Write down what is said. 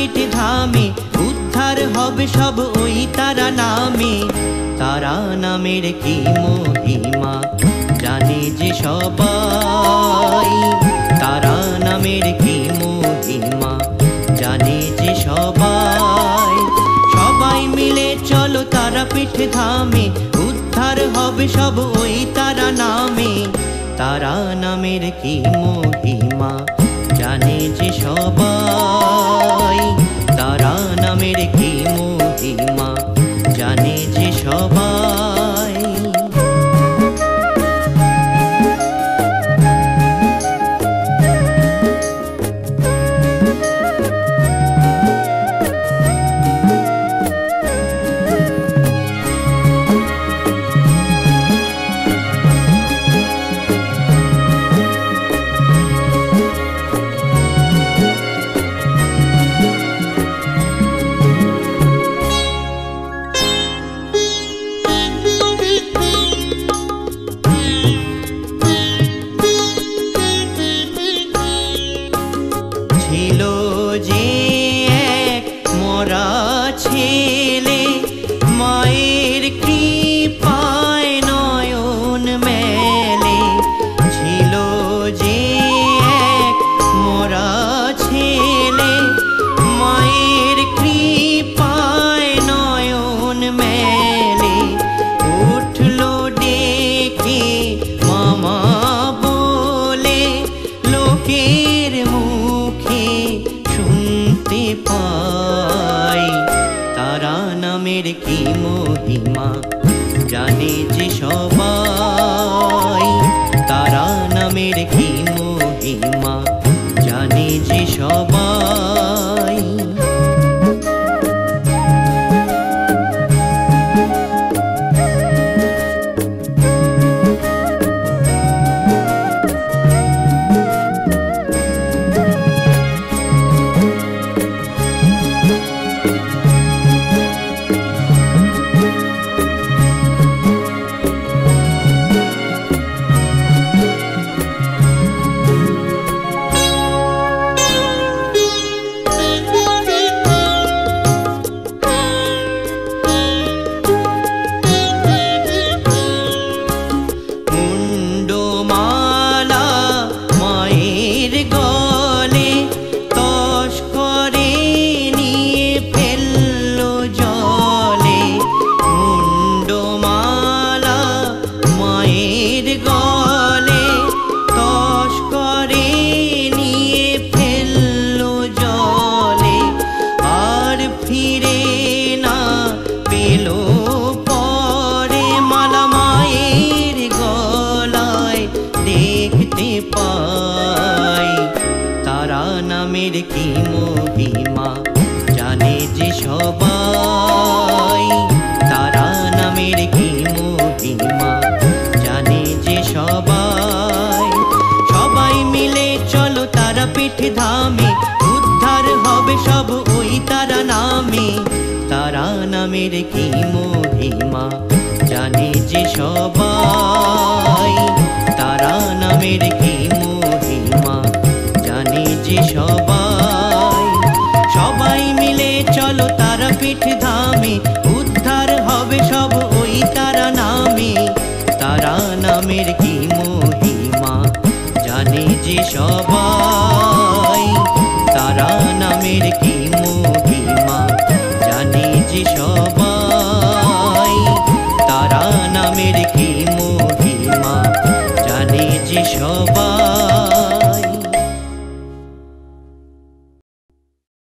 তারাপীঠ ধামে উদ্ধার হবে সব ওই তারা নামে। তারা নামের কি মহিমা জানে যে সবাই, তারা নামের কি মহিমা জানে যে সবাই। সবাই মিলে চলো তারাপীঠ ধামে উদ্ধার হবে সব ওই তারা নামে। তারা নামের কি মহিমা জানে যে সবাই, তারা নামের কি মহিমা জানে যে সবাই। ছিল যে এক মরা ছেলে, মায়ের কৃপায় নয়ন মেলে। ছিল যে এক মরা ছেলে, মায়ের কৃপায় নয়ন মেলে। উঠলো ডেকে মামা বলে, লোকের মুখে শুনতে পাই। তারা নামের কি মহিমা জানে যে সবাই, তারা নামের কি মহিমা জানে যে সবাই। তারা নামের কি মহিমা জানে যে সবাই, তারা নামের কি মহিমা জানে যে সবাই। সবাই মিলে চলো তারাপীঠ ধামে উদ্ধার হবে সব ওই তারা নামে। তারা নামের কি মহিমা জানে যে সবাই, তারা নামের কি মহিমা জানে যে সবাই। সবাই মিলে চলো তারাপীঠ ধামে উদ্ধার হবে সব ওই তারা নামে। তারা নামের কি মহিমা জানে যে সবাই, তারা নামের কি